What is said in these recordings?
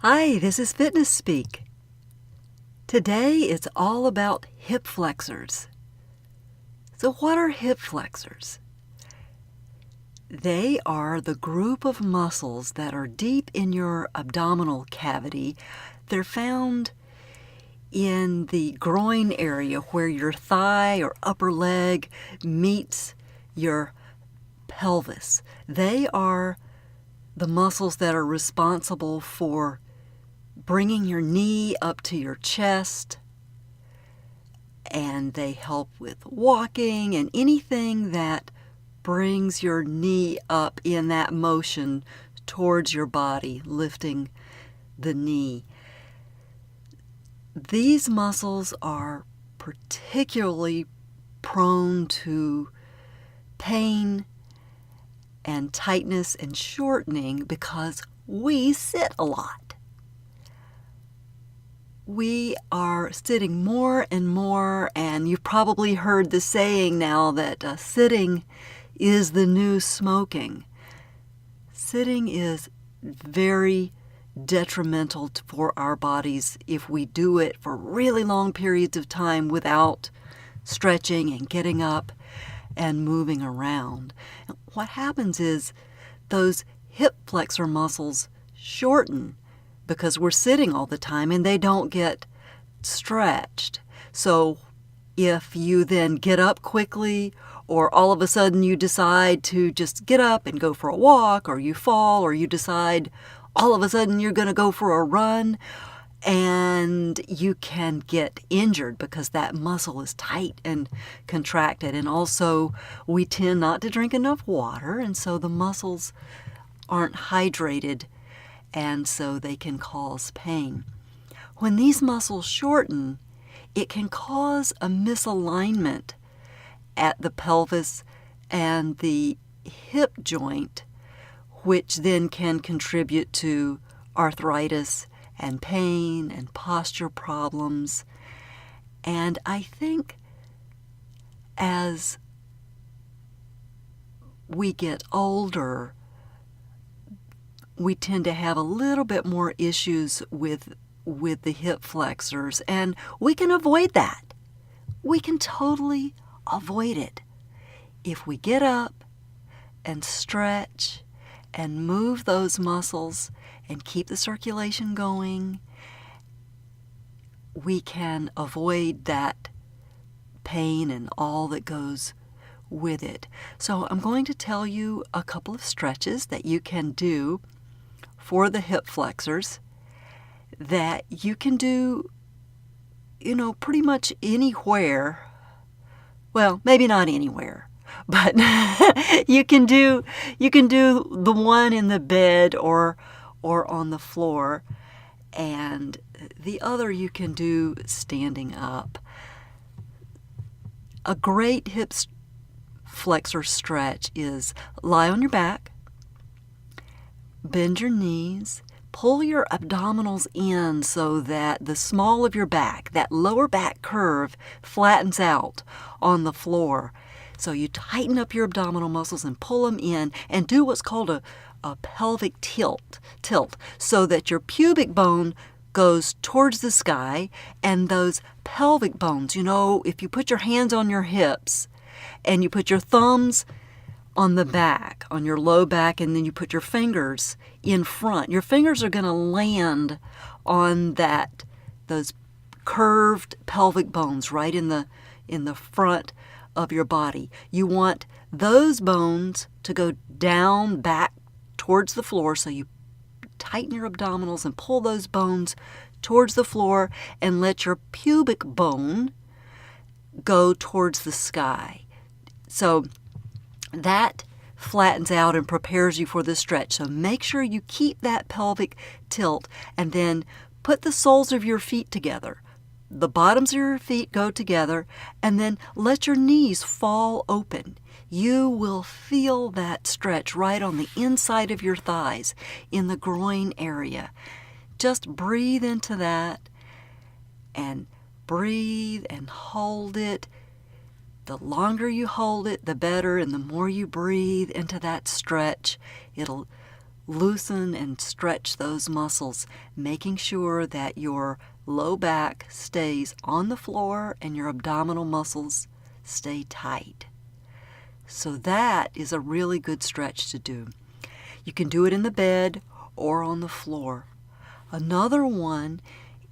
Hi, this is Fitness Speak. Today it's all about hip flexors. So what are hip flexors? They are the group of muscles that are deep in your abdominal cavity. They're found in the groin area where your thigh or upper leg meets your pelvis. They are the muscles that are responsible for bringing your knee up to your chest, and they help with walking and anything that brings your knee up in that motion towards your body, lifting the knee. These muscles are particularly prone to pain and tightness and shortening because we sit a lot. We are sitting more and more, and you've probably heard the saying now that sitting is the new smoking. Sitting is very detrimental for our bodies if we do it for really long periods of time without stretching and getting up and moving around. And what happens is those hip flexor muscles shorten because we're sitting all the time and they don't get stretched. So if you then get up quickly, or all of a sudden you decide to just get up and go for a walk, or you fall, or you decide all of a sudden you're going to go for a run, and you can get injured because that muscle is tight and contracted. And also we tend not to drink enough water, and so the muscles aren't hydrated, and so they can cause pain. When these muscles shorten, it can cause a misalignment at the pelvis and the hip joint, which then can contribute to arthritis and pain and posture problems. And I think as we get older, we tend to have a little bit more issues with the hip flexors, and we can avoid that. We can totally avoid it if we get up and stretch and move those muscles and keep the circulation going. We can avoid that pain and all that goes with it. So I'm going to tell you a couple of stretches that you can do for the hip flexors that you can do, pretty much anywhere. Well, maybe not anywhere, but you can do the one in the bed or on the floor, and the other you can do standing up. A great hip flexor stretch is lie on your back, bend your knees, pull your abdominals in so that the small of your back, that lower back curve, flattens out on the floor. So you tighten up your abdominal muscles and pull them in, and do what's called a pelvic tilt, so that your pubic bone goes towards the sky, and those pelvic bones, if you put your hands on your hips and you put your thumbs on the back, on your low back, and then you put your fingers in front. Your fingers are going to land on those curved pelvic bones right in the front of your body. You want those bones to go down back towards the floor, so you tighten your abdominals and pull those bones towards the floor and let your pubic bone go towards the sky. So that flattens out and prepares you for the stretch. So make sure you keep that pelvic tilt, and then put the soles of your feet together. The bottoms of your feet go together, and then let your knees fall open. You will feel that stretch right on the inside of your thighs, in the groin area. Just breathe into that, and breathe and hold it. The longer you hold it, the better, and the more you breathe into that stretch, it'll loosen and stretch those muscles, making sure that your low back stays on the floor and your abdominal muscles stay tight. So that is a really good stretch to do. You can do it in the bed or on the floor. Another one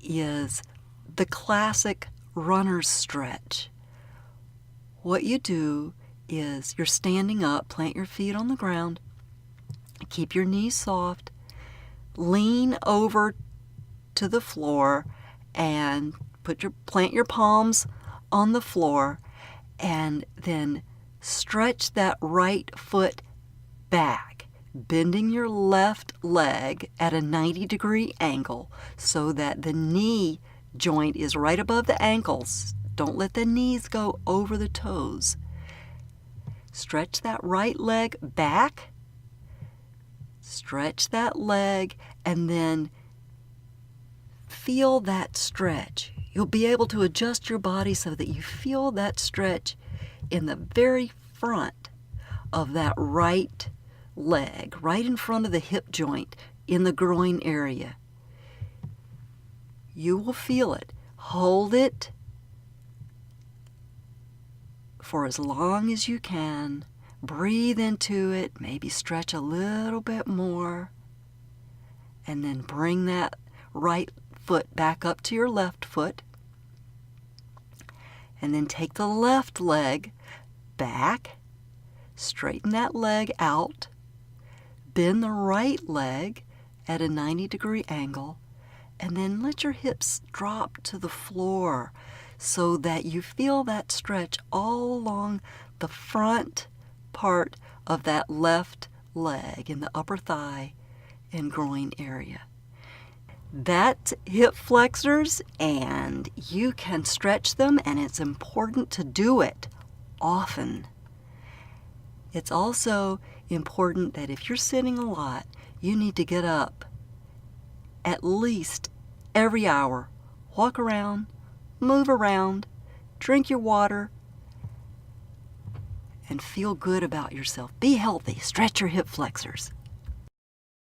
is the classic runner's stretch. What you do is you're standing up, plant your feet on the ground, keep your knees soft, lean over to the floor and plant your palms on the floor, and then stretch that right foot back, bending your left leg at a 90-degree angle so that the knee joint is right above the ankles. Don't let the knees go over the toes. Stretch that right leg back, stretch that leg, and then feel that stretch. You'll be able to adjust your body so that you feel that stretch in the very front of that right leg, right in front of the hip joint in the groin area. You will feel it. Hold it for as long as you can. Breathe into it, maybe stretch a little bit more, and then bring that right foot back up to your left foot, and then take the left leg back, straighten that leg out, bend the right leg at a 90-degree angle, and then let your hips drop to the floor so that you feel that stretch all along the front part of that left leg in the upper thigh and groin area. That's hip flexors, and you can stretch them, and it's important to do it often. It's also important that if you're sitting a lot, you need to get up at least every hour. Walk around, move around, drink your water, and feel good about yourself. Be healthy. Stretch your hip flexors.